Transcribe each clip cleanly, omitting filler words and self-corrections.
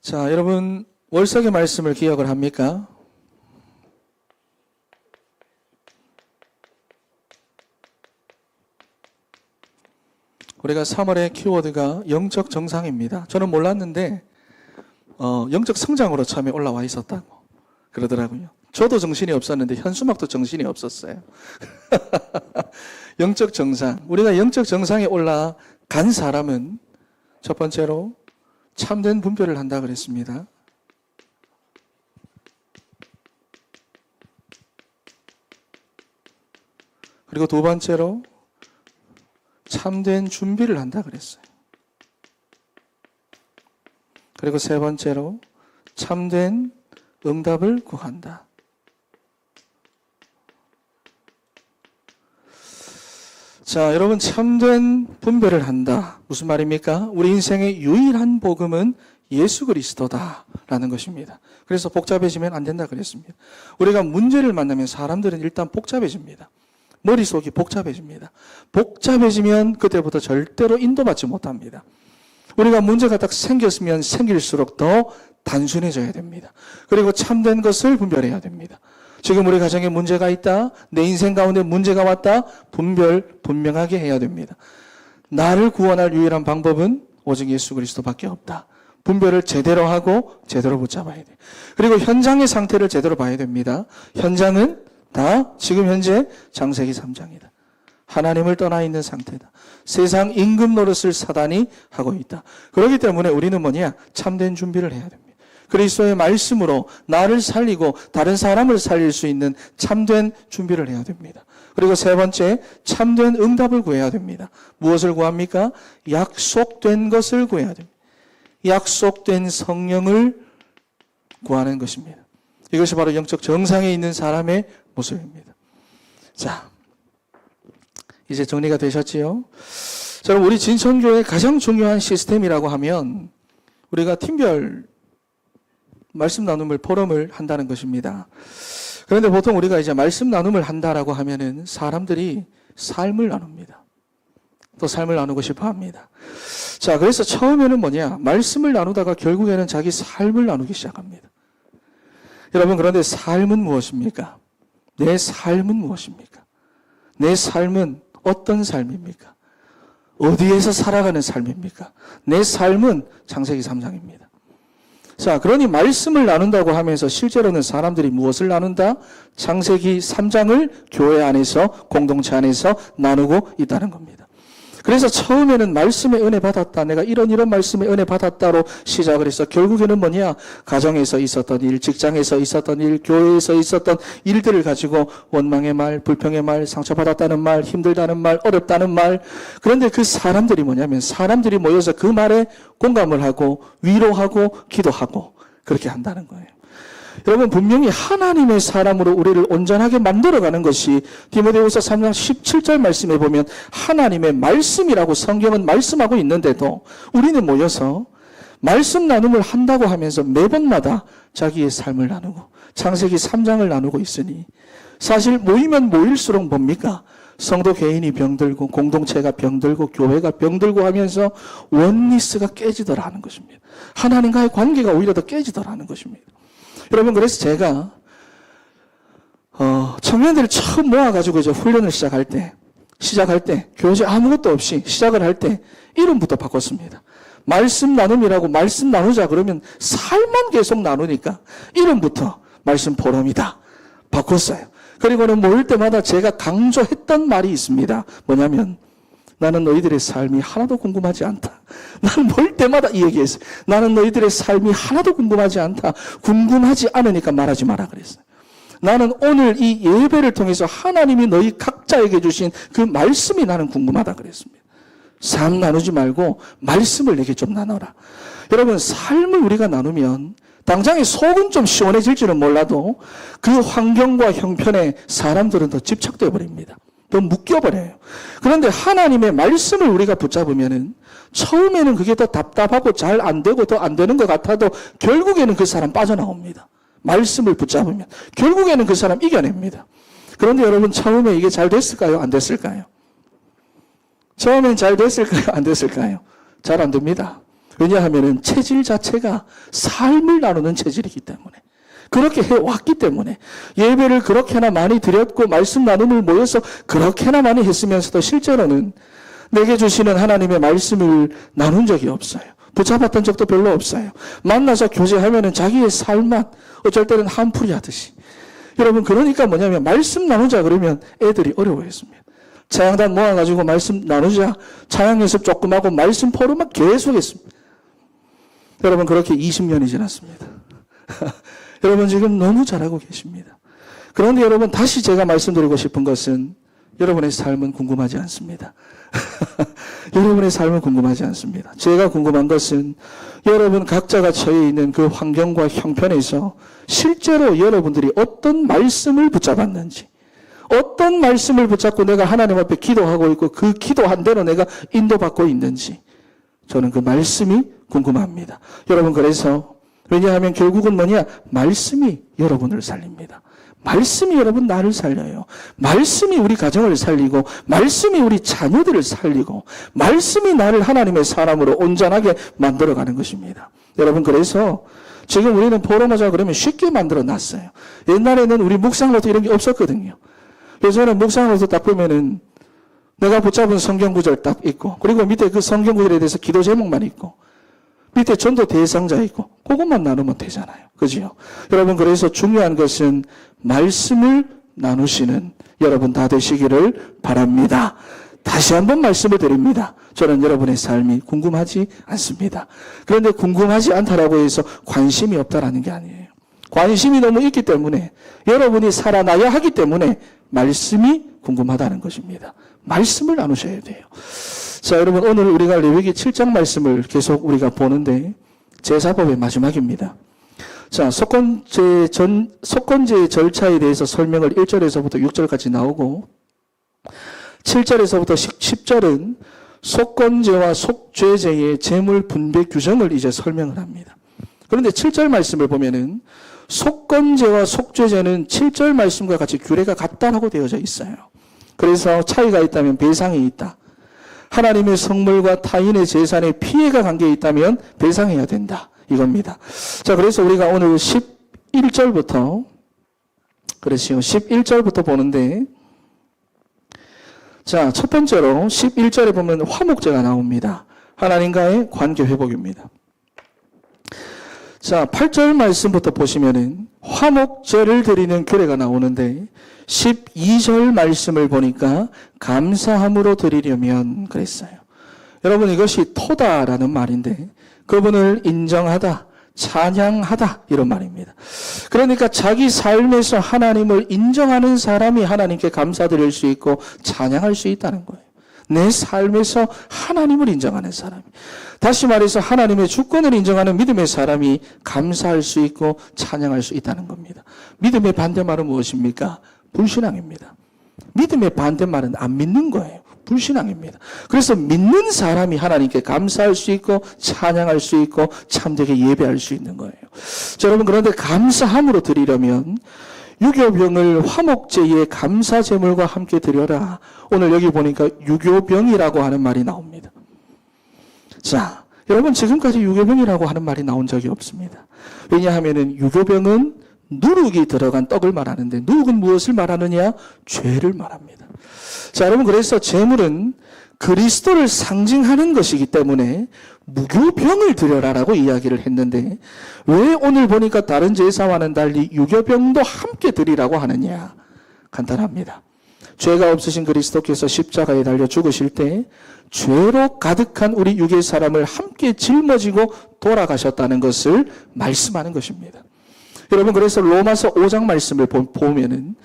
자, 여러분 월석의 말씀을 기억을 합니까? 우리가 3월의 키워드가 영적 정상입니다. 저는 몰랐는데 영적 성장으로 처음에 올라와 있었다고 그러더라고요. 저도 정신이 없었는데 현수막도 정신이 없었어요. 영적 정상. 우리가 영적 정상에 올라간 사람은 첫 번째로 참된 분별을 한다 그랬습니다. 그리고 두 번째로 참된 준비를 한다 그랬어요. 그리고 세 번째로 참된 응답을 구한다. 자, 여러분 참된 분별을 한다. 무슨 말입니까? 우리 인생의 유일한 복음은 예수 그리스도다라는 것입니다. 그래서 복잡해지면 안 된다 그랬습니다. 우리가 문제를 만나면 사람들은 일단 복잡해집니다. 머릿속이 복잡해집니다. 복잡해지면 그때부터 절대로 인도받지 못합니다. 우리가 문제가 딱 생겼으면 생길수록 더 단순해져야 됩니다. 그리고 참된 것을 분별해야 됩니다. 지금 우리 가정에 문제가 있다. 내 인생 가운데 문제가 왔다. 분명하게 해야 됩니다. 나를 구원할 유일한 방법은 오직 예수 그리스도밖에 없다. 분별을 제대로 하고 제대로 붙잡아야 돼. 그리고 현장의 상태를 제대로 봐야 됩니다. 현장은 다 지금 현재 창세기 3장이다. 하나님을 떠나 있는 상태다. 세상 임금 노릇을 사단이 하고 있다. 그렇기 때문에 우리는 참된 준비를 해야 됩니다. 그리스도의 말씀으로 나를 살리고 다른 사람을 살릴 수 있는 참된 준비를 해야 됩니다. 그리고 세 번째, 참된 응답을 구해야 됩니다. 무엇을 구합니까? 약속된 것을 구해야 됩니다. 약속된 성령을 구하는 것입니다. 이것이 바로 영적 정상에 있는 사람의 모습입니다. 자, 이제 정리가 되셨지요? 자, 그럼 우리 진천교회의 가장 중요한 시스템이라고 하면 우리가 팀별 말씀 나눔을 포럼을 한다는 것입니다. 그런데 보통 우리가 이제 말씀 나눔을 한다라고 하면은 사람들이 삶을 나눕니다. 또 삶을 나누고 싶어 합니다. 자, 그래서 처음에는 말씀을 나누다가 결국에는 자기 삶을 나누기 시작합니다. 여러분, 그런데 삶은 무엇입니까? 내 삶은 무엇입니까? 내 삶은 어떤 삶입니까? 어디에서 살아가는 삶입니까? 내 삶은 창세기 3장입니다. 자, 그러니 말씀을 나눈다고 하면서 실제로는 사람들이 무엇을 나눈다? 창세기 3장을 교회 안에서, 공동체 안에서 나누고 있다는 겁니다. 그래서 처음에는 말씀의 은혜 받았다. 내가 이런 말씀의 은혜 받았다로 시작을 해서 결국에는 가정에서 있었던 일, 직장에서 있었던 일, 교회에서 있었던 일들을 가지고 원망의 말, 불평의 말, 상처받았다는 말, 힘들다는 말, 어렵다는 말. 그런데 그 사람들이 사람들이 모여서 그 말에 공감을 하고 위로하고 기도하고 그렇게 한다는 거예요. 여러분, 분명히 하나님의 사람으로 우리를 온전하게 만들어가는 것이 디모데후서 3장 17절 말씀에 보면 하나님의 말씀이라고 성경은 말씀하고 있는데도 우리는 모여서 말씀 나눔을 한다고 하면서 매번마다 자기의 삶을 나누고 창세기 3장을 나누고 있으니 사실 모이면 모일수록 뭡니까? 성도 개인이 병들고 공동체가 병들고 교회가 병들고 하면서 원리스가 깨지더라는 것입니다. 하나님과의 관계가 오히려 더 깨지더라는 것입니다. 여러분, 그래서 제가 청년들을 처음 모아가지고 이제 훈련을 시작할 때 교재 아무것도 없이 시작을 할 때 이름부터 바꿨습니다. 말씀 나눔이라고 말씀 나누자 그러면 삶만 계속 나누니까 이름부터 말씀 포럼이다 바꿨어요. 그리고는 모일 때마다 제가 강조했던 말이 있습니다. 뭐냐면 나는 너희들의 삶이 하나도 궁금하지 않다. 나는 모일 때마다 이 얘기했어요. 나는 너희들의 삶이 하나도 궁금하지 않다. 궁금하지 않으니까 말하지 마라 그랬어요. 나는 오늘 이 예배를 통해서 하나님이 너희 각자에게 주신 그 말씀이 나는 궁금하다 그랬습니다. 삶 나누지 말고 말씀을 내게 좀 나눠라. 여러분, 삶을 우리가 나누면 당장에 속은 좀 시원해질지는 몰라도 그 환경과 형편에 사람들은 더 집착되어 버립니다. 더 묶여버려요. 그런데 하나님의 말씀을 우리가 붙잡으면은 처음에는 그게 더 답답하고 잘 안 되고 더 안 되는 것 같아도 결국에는 그 사람 빠져나옵니다. 말씀을 붙잡으면 결국에는 그 사람 이겨냅니다. 그런데 여러분, 처음에 이게 잘 됐을까요? 안 됐을까요? 처음엔 잘 됐을까요? 안 됐을까요? 잘 안 됩니다. 왜냐하면 체질 자체가 삶을 나누는 체질이기 때문에, 그렇게 해왔기 때문에, 예배를 그렇게나 많이 드렸고 말씀 나눔을 모여서 그렇게나 많이 했으면서도 실제로는 내게 주시는 하나님의 말씀을 나눈 적이 없어요. 붙잡았던 적도 별로 없어요. 만나서 교제하면은 자기의 삶만 어쩔 때는 한풀이 하듯이. 여러분, 그러니까 뭐냐면 말씀 나누자 그러면 애들이 어려워했습니다. 찬양단 모아가지고 말씀 나누자, 찬양 연습 조금 하고 말씀 포럼만 계속 했습니다. 여러분, 그렇게 20년이 지났습니다. 여러분, 지금 너무 잘하고 계십니다. 그런데 여러분, 다시 제가 말씀드리고 싶은 것은 여러분의 삶은 궁금하지 않습니다. 여러분의 삶은 궁금하지 않습니다. 제가 궁금한 것은 여러분 각자가 처해 있는 그 환경과 형편에서 실제로 여러분들이 어떤 말씀을 붙잡았는지, 어떤 말씀을 붙잡고 내가 하나님 앞에 기도하고 있고 그 기도한 대로 내가 인도받고 있는지, 저는 그 말씀이 궁금합니다. 여러분, 그래서 왜냐하면 결국은 뭐냐? 말씀이 여러분을 살립니다. 말씀이 여러분 나를 살려요. 말씀이 우리 가정을 살리고, 말씀이 우리 자녀들을 살리고, 말씀이 나를 하나님의 사람으로 온전하게 만들어가는 것입니다. 여러분, 그래서 지금 우리는 포럼하자 그러면 쉽게 만들어 놨어요. 옛날에는 우리 묵상노트 이런 게 없었거든요. 요새는 묵상노트 딱 보면은 내가 붙잡은 성경 구절 딱 있고, 그리고 밑에 그 성경 구절에 대해서 기도 제목만 있고, 밑에 전도 대상자 있고, 그것만 나누면 되잖아요. 그죠? 여러분, 그래서 중요한 것은 말씀을 나누시는 여러분 다 되시기를 바랍니다. 다시 한번 말씀을 드립니다. 저는 여러분의 삶이 궁금하지 않습니다. 그런데 궁금하지 않다라고 해서 관심이 없다라는 게 아니에요. 관심이 너무 있기 때문에, 여러분이 살아나야 하기 때문에 말씀이 궁금하다는 것입니다. 말씀을 나누셔야 돼요. 자, 여러분, 오늘 우리가 레위기 7장 말씀을 계속 우리가 보는데 제사법의 마지막입니다. 자, 속건제의 절차에 대해서 설명을 1절에서부터 6절까지 나오고, 7절에서부터 10절은 속건제와 속죄제의 제물 분배 규정을 이제 설명을 합니다. 그런데 7절 말씀을 보면은 속건제와 속죄제는 7절 말씀과 같이 규례가 같다라고 되어져 있어요. 그래서 차이가 있다면 배상이 있다. 하나님의 성물과 타인의 재산에 피해가 관계에 있다면 배상해야 된다. 이겁니다. 자, 그래서 우리가 오늘 11절부터, 그렇지요. 11절부터 보는데, 자, 첫 번째로 11절에 보면 화목제가 나옵니다. 하나님과의 관계 회복입니다. 자, 8절 말씀부터 보시면은 화목제를 드리는 규례가 나오는데, 12절 말씀을 보니까 감사함으로 드리려면 그랬어요. 여러분, 이것이 토다라는 말인데, 그분을 인정하다, 찬양하다, 이런 말입니다. 그러니까 자기 삶에서 하나님을 인정하는 사람이 하나님께 감사드릴 수 있고 찬양할 수 있다는 거예요. 내 삶에서 하나님을 인정하는 사람이, 다시 말해서 하나님의 주권을 인정하는 믿음의 사람이 감사할 수 있고 찬양할 수 있다는 겁니다. 믿음의 반대말은 무엇입니까? 불신앙입니다. 믿음의 반대말은 안 믿는 거예요. 불신앙입니다. 그래서 믿는 사람이 하나님께 감사할 수 있고 찬양할 수 있고 참되게 예배할 수 있는 거예요. 자, 여러분, 그런데 감사함으로 드리려면 유교병을 화목제의 감사제물과 함께 드려라. 오늘 여기 보니까 유교병이라고 하는 말이 나옵니다. 자, 여러분, 지금까지 유교병이라고 하는 말이 나온 적이 없습니다. 왜냐하면 유교병은 누룩이 들어간 떡을 말하는데, 누룩은 무엇을 말하느냐? 죄를 말합니다. 자, 여러분, 그래서 제물은 그리스도를 상징하는 것이기 때문에 무교병을 드려라라고 이야기를 했는데, 왜 오늘 보니까 다른 제사와는 달리 유교병도 함께 드리라고 하느냐? 간단합니다. 죄가 없으신 그리스도께서 십자가에 달려 죽으실 때 죄로 가득한 우리 육의 사람을 함께 짊어지고 돌아가셨다는 것을 말씀하는 것입니다. 여러분, 그래서 로마서 5장 말씀을 보면은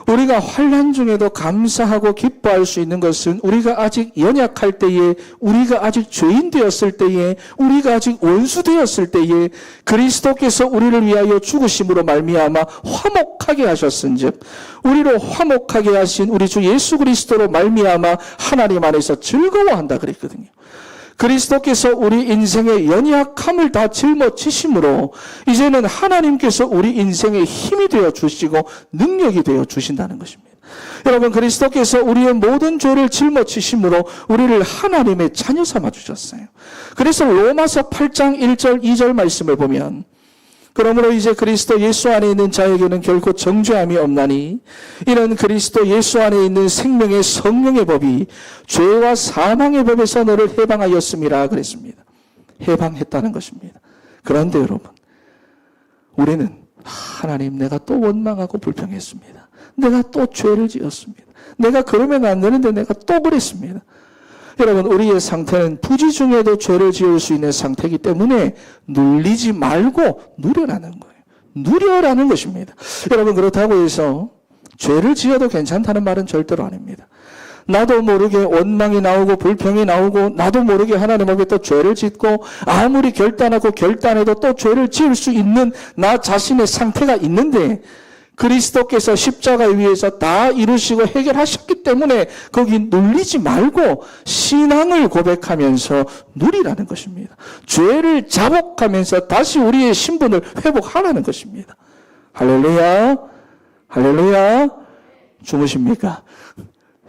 우리가 환난 중에도 감사하고 기뻐할 수 있는 것은 우리가 아직 연약할 때에, 우리가 아직 죄인 되었을 때에, 우리가 아직 원수 되었을 때에 그리스도께서 우리를 위하여 죽으심으로 말미암아 화목하게 하셨은즉, 우리로 화목하게 하신 우리 주 예수 그리스도로 말미암아 하나님 안에서 즐거워한다 그랬거든요. 그리스도께서 우리 인생의 연약함을 다 짊어지심으로 이제는 하나님께서 우리 인생의 힘이 되어 주시고 능력이 되어 주신다는 것입니다. 여러분, 그리스도께서 우리의 모든 죄를 짊어지심으로 우리를 하나님의 자녀 삼아 주셨어요. 그래서 로마서 8장 1절 2절 말씀을 보면, 그러므로 이제 그리스도 예수 안에 있는 자에게는 결코 정죄함이 없나니 이는 그리스도 예수 안에 있는 생명의 성령의 법이 죄와 사망의 법에서 너를 해방하였음이라 그랬습니다. 해방했다는 것입니다. 그런데 여러분, 우리는 하나님, 내가 또 원망하고 불평했습니다. 내가 또 죄를 지었습니다. 내가 그러면 안 되는데 내가 또 그랬습니다. 여러분, 우리의 상태는 부지 중에도 죄를 지을 수 있는 상태이기 때문에 눌리지 말고 누려라는 거예요. 누려라는 것입니다. 여러분, 그렇다고 해서 죄를 지어도 괜찮다는 말은 절대로 아닙니다. 나도 모르게 원망이 나오고 불평이 나오고 나도 모르게 하나님 앞에 또 죄를 짓고 아무리 결단하고 결단해도 또 죄를 지을 수 있는 나 자신의 상태가 있는데 그리스도께서 십자가 위에서 다 이루시고 해결하셨기 때문에 거기 눌리지 말고 신앙을 고백하면서 누리라는 것입니다. 죄를 자복하면서 다시 우리의 신분을 회복하라는 것입니다. 할렐루야, 할렐루야. 주무십니까?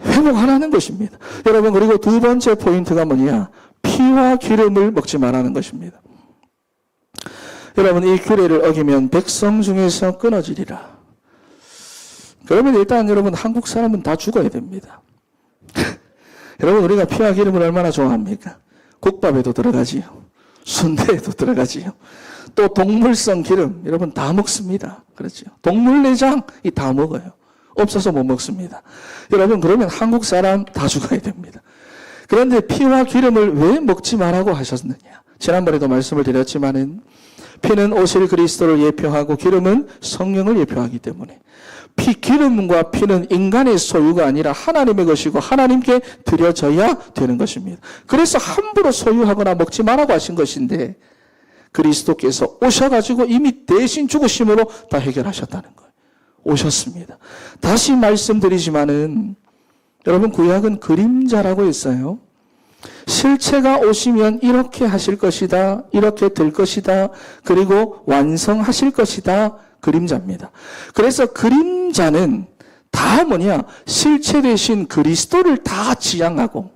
회복하라는 것입니다. 여러분, 그리고 두 번째 포인트가 뭐냐? 피와 기름을 먹지 말라는 것입니다. 여러분, 이 규례를 어기면 백성 중에서 끊어지리라. 그러면 일단 여러분, 한국 사람은 다 죽어야 됩니다. 여러분, 우리가 피와 기름을 얼마나 좋아합니까? 국밥에도 들어가지요. 순대에도 들어가지요. 또 동물성 기름, 여러분 다 먹습니다. 그렇죠? 동물 내장, 이 다 먹어요. 없어서 못 먹습니다. 여러분, 그러면 한국 사람 다 죽어야 됩니다. 그런데 피와 기름을 왜 먹지 말라고 하셨느냐? 지난번에도 말씀을 드렸지만은 피는 오실 그리스도를 예표하고 기름은 성령을 예표하기 때문에 기름과 피는 인간의 소유가 아니라 하나님의 것이고 하나님께 드려져야 되는 것입니다. 그래서 함부로 소유하거나 먹지 말라고 하신 것인데 그리스도께서 오셔가지고 이미 대신 죽으심으로 다 해결하셨다는 거예요. 오셨습니다. 다시 말씀드리지만은 여러분, 구약은 그림자라고 했어요. 실체가 오시면 이렇게 하실 것이다, 이렇게 될 것이다, 그리고 완성하실 것이다, 그림자입니다. 그래서 그림자는 다 뭐냐? 실체 대신 그리스도를 다 지향하고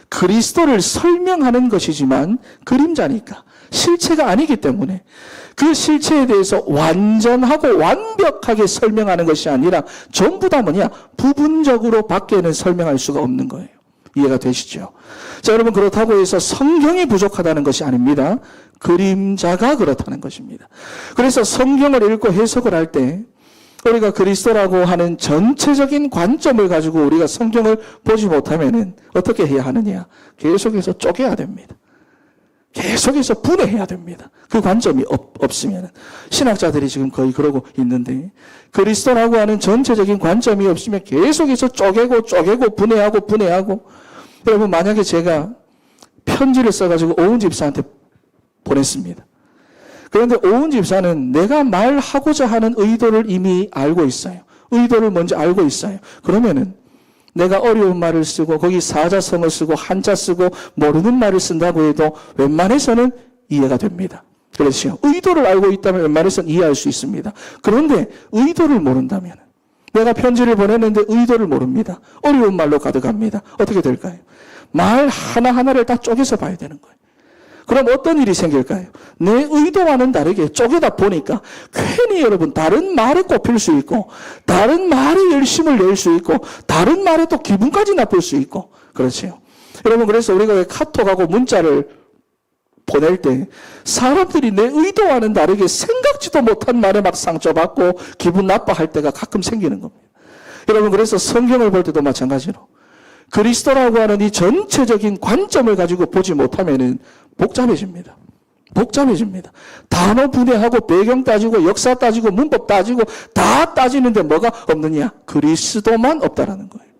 그리스도를 설명하는 것이지만 그림자니까 실체가 아니기 때문에 그 실체에 대해서 완전하고 완벽하게 설명하는 것이 아니라 전부 다 뭐냐? 부분적으로 밖에는 설명할 수가 없는 거예요. 이해가 되시죠? 자, 여러분, 그렇다고 해서 성경이 부족하다는 것이 아닙니다. 그림자가 그렇다는 것입니다. 그래서 성경을 읽고 해석을 할 때 우리가 그리스도라고 하는 전체적인 관점을 가지고 우리가 성경을 보지 못하면은 어떻게 해야 하느냐? 계속해서 쪼개야 됩니다. 계속해서 분해해야 됩니다. 그 관점이 없으면. 신학자들이 지금 거의 그러고 있는데 그리스도라고 하는 전체적인 관점이 없으면 계속해서 쪼개고 분해하고 여러분, 만약에 제가 편지를 써가지고 오은 집사한테 보냈습니다. 그런데 오은 집사는 내가 말하고자 하는 의도를 이미 알고 있어요. 의도를 먼저 알고 있어요. 그러면은 내가 어려운 말을 쓰고 거기 사자성어 쓰고 한자 쓰고 모르는 말을 쓴다고 해도 웬만해서는 이해가 됩니다. 그렇죠? 의도를 알고 있다면 웬만해서는 이해할 수 있습니다. 그런데 의도를 모른다면 내가 편지를 보냈는데 의도를 모릅니다. 어려운 말로 가득합니다. 어떻게 될까요? 말 하나하나를 다 쪼개서 봐야 되는 거예요. 그럼 어떤 일이 생길까요? 내 의도와는 다르게 쪼개다 보니까 괜히 여러분 다른 말에 꼽힐 수 있고 다른 말에 열심을 낼 수 있고 다른 말에 또 기분까지 나쁠 수 있고 그렇죠. 여러분, 그래서 우리가 왜 카톡하고 문자를 보낼 때 사람들이 내 의도와는 다르게 생각지도 못한 말에 막 상처받고 기분 나빠할 때가 가끔 생기는 겁니다. 여러분, 그래서 성경을 볼 때도 마찬가지로 그리스도라고 하는 이 전체적인 관점을 가지고 보지 못하면은 복잡해집니다. 단어 분해하고 배경 따지고 역사 따지고 문법 따지고 다 따지는데 뭐가 없느냐? 그리스도만 없다라는 거예요.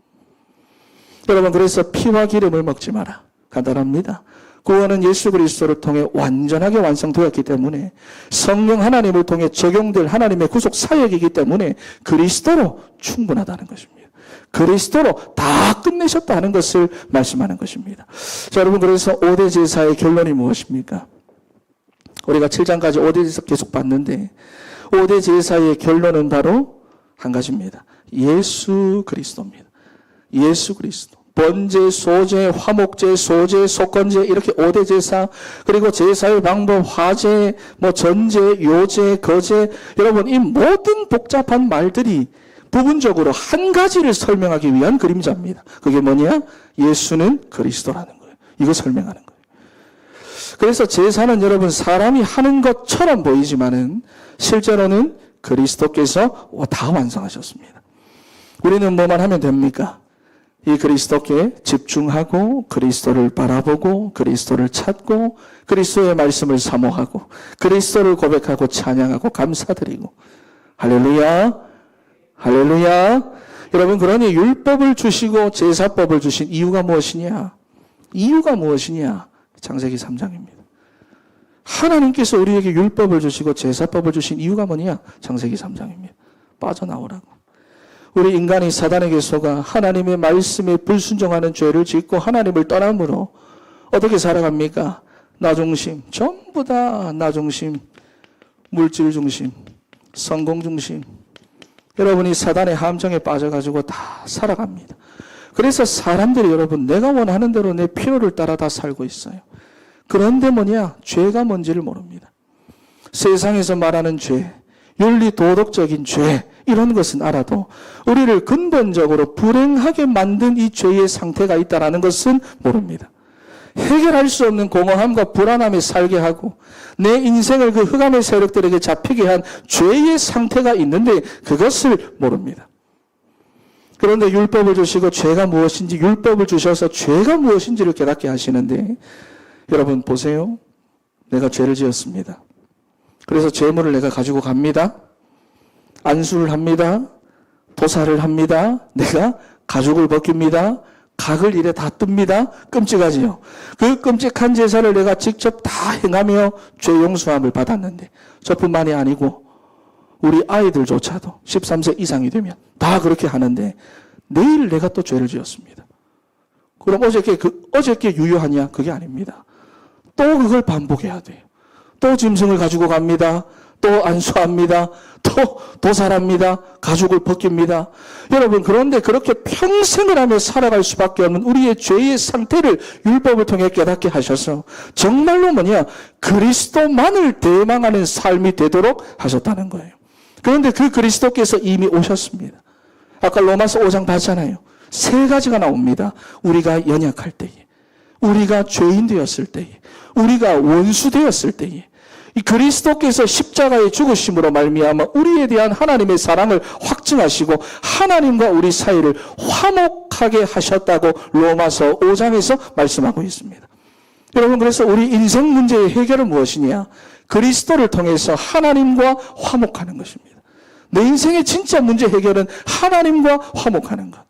여러분, 그래서 피와 기름을 먹지 마라. 간단합니다. 구원은 예수 그리스도를 통해 완전하게 완성되었기 때문에 성령 하나님을 통해 적용될 하나님의 구속 사역이기 때문에 그리스도로 충분하다는 것입니다. 그리스도로 다 끝내셨다는 것을 말씀하는 것입니다. 자, 여러분, 그래서 5대 제사의 결론이 무엇입니까? 우리가 7장까지 5대 제사 계속 봤는데 5대 제사의 결론은 바로 한 가지입니다. 예수 그리스도입니다. 예수 그리스도. 번제, 소제, 화목제, 소제, 속건제 이렇게 5대 제사, 그리고 제사의 방법, 화제, 전제, 요제, 거제, 여러분 이 모든 복잡한 말들이 부분적으로 한 가지를 설명하기 위한 그림자입니다. 그게 뭐냐? 예수는 그리스도라는 거예요. 이거 설명하는 거예요. 그래서 제사는 여러분 사람이 하는 것처럼 보이지만은 실제로는 그리스도께서 다 완성하셨습니다. 우리는 뭐만 하면 됩니까? 이 그리스도께 집중하고 그리스도를 바라보고 그리스도를 찾고 그리스도의 말씀을 사모하고 그리스도를 고백하고 찬양하고 감사드리고 할렐루야 할렐루야. 여러분 그러니 율법을 주시고 제사법을 주신 이유가 무엇이냐? 이유가 무엇이냐? 창세기 3장입니다. 하나님께서 우리에게 율법을 주시고 제사법을 주신 이유가 뭐냐? 창세기 3장입니다. 빠져나오라고. 우리 인간이 사단에게 속아 하나님의 말씀에 불순종하는 죄를 짓고 하나님을 떠남으로 어떻게 살아갑니까? 나 중심, 전부 다 나 중심, 물질 중심, 성공 중심. 여러분이 사단의 함정에 빠져가지고 다 살아갑니다. 그래서 사람들이 여러분 내가 원하는 대로 내 필요를 따라 다 살고 있어요. 그런데 뭐냐? 죄가 뭔지를 모릅니다. 세상에서 말하는 죄, 윤리 도덕적인 죄 이런 것은 알아도 우리를 근본적으로 불행하게 만든 이 죄의 상태가 있다는 것은 모릅니다. 해결할 수 없는 공허함과 불안함에 살게 하고 내 인생을 그 흑암의 세력들에게 잡히게 한 죄의 상태가 있는데 그것을 모릅니다. 그런데 율법을 주시고 죄가 무엇인지 율법을 주셔서 죄가 무엇인지를 깨닫게 하시는데 여러분 보세요. 내가 죄를 지었습니다. 그래서 죄물을 내가 가지고 갑니다. 안수를 합니다. 도사를 합니다. 내가 가죽을 벗깁니다. 각을 이래 다 뜹니다. 끔찍하지요. 그 끔찍한 제사를 내가 직접 다 행하며 죄 용서함을 받았는데 저뿐만이 아니고 우리 아이들조차도 13세 이상이 되면 다 그렇게 하는데 내일 내가 또 죄를 지었습니다. 그럼 어저께 유효하냐? 그게 아닙니다. 또 그걸 반복해야 돼요. 또 짐승을 가지고 갑니다. 또 안수합니다. 또 도살합니다. 가죽을 벗깁니다. 여러분 그런데 그렇게 평생을 하며 살아갈 수밖에 없는 우리의 죄의 상태를 율법을 통해 깨닫게 하셔서 정말로 뭐냐? 그리스도만을 대망하는 삶이 되도록 하셨다는 거예요. 그런데 그 그리스도께서 이미 오셨습니다. 아까 로마서 5장 봤잖아요. 3가지가 나옵니다. 우리가 연약할 때에, 우리가 죄인 되었을 때에, 우리가 원수 되었을 때에 이 그리스도께서 십자가의 죽으심으로 말미암아 우리에 대한 하나님의 사랑을 확증하시고 하나님과 우리 사이를 화목하게 하셨다고 로마서 5장에서 말씀하고 있습니다. 여러분 그래서 우리 인생 문제의 해결은 무엇이냐? 그리스도를 통해서 하나님과 화목하는 것입니다. 내 인생의 진짜 문제 해결은 하나님과 화목하는 것.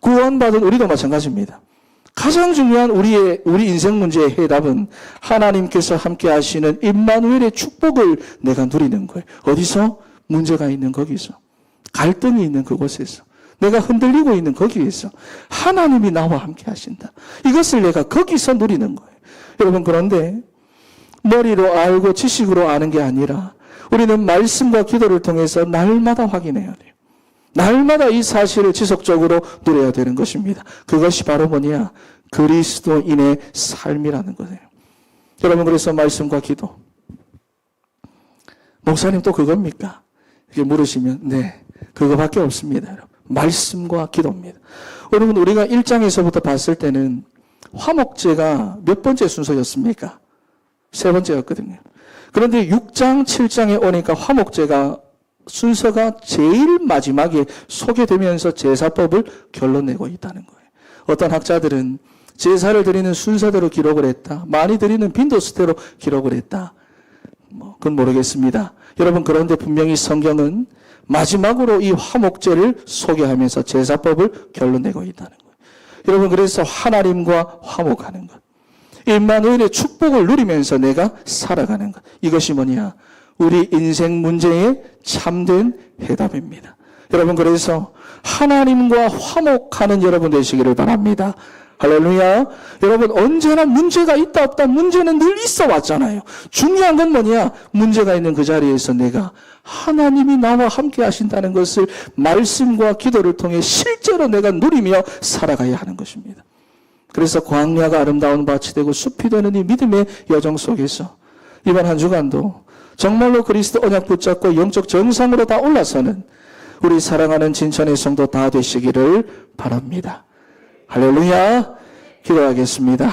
구원받은 우리도 마찬가지입니다. 가장 중요한 우리 인생 문제의 해답은 하나님께서 함께 하시는 임마누엘의 축복을 내가 누리는 거예요. 어디서? 문제가 있는 거기서. 갈등이 있는 그곳에서. 내가 흔들리고 있는 거기에서. 하나님이 나와 함께 하신다. 이것을 내가 거기서 누리는 거예요. 여러분 그런데 머리로 알고 지식으로 아는 게 아니라 우리는 말씀과 기도를 통해서 날마다 확인해야 돼요. 날마다 이 사실을 지속적으로 누려야 되는 것입니다. 그것이 바로 뭐냐? 그리스도인의 삶이라는 거예요. 여러분 그래서 말씀과 기도. 목사님 또 그겁니까? 이렇게 물으시면 네, 그거밖에 없습니다. 여러분. 말씀과 기도입니다. 여러분 우리가 1장에서부터 봤을 때는 화목제가 몇 번째 순서였습니까? 3번째였거든요. 그런데 6장, 7장에 오니까 화목제가 순서가 제일 마지막에 소개되면서 제사법을 결론내고 있다는 거예요. 어떤 학자들은 제사를 드리는 순서대로 기록을 했다. 많이 드리는 빈도수대로 기록을 했다. 그건 모르겠습니다. 여러분 그런데 분명히 성경은 마지막으로 이 화목제를 소개하면서 제사법을 결론내고 있다는 거예요. 여러분 그래서 하나님과 화목하는 것. 임마누엘의 축복을 누리면서 내가 살아가는 것. 이것이 뭐냐? 우리 인생 문제의 참된 해답입니다. 여러분 그래서 하나님과 화목하는 여러분 되시기를 바랍니다. 할렐루야. 여러분, 언제나 문제가 있다 없다, 문제는 늘 있어 왔잖아요. 중요한 건 뭐냐? 문제가 있는 그 자리에서 내가 하나님이 나와 함께 하신다는 것을 말씀과 기도를 통해 실제로 내가 누리며 살아가야 하는 것입니다. 그래서 광야가 아름다운 밭이 되고 숲이 되는 이 믿음의 여정 속에서 이번 한 주간도 정말로 그리스도 언약 붙잡고 영적 정상으로 다 올라서는 우리 사랑하는 진천의 성도 다 되시기를 바랍니다. 할렐루야. 기도하겠습니다.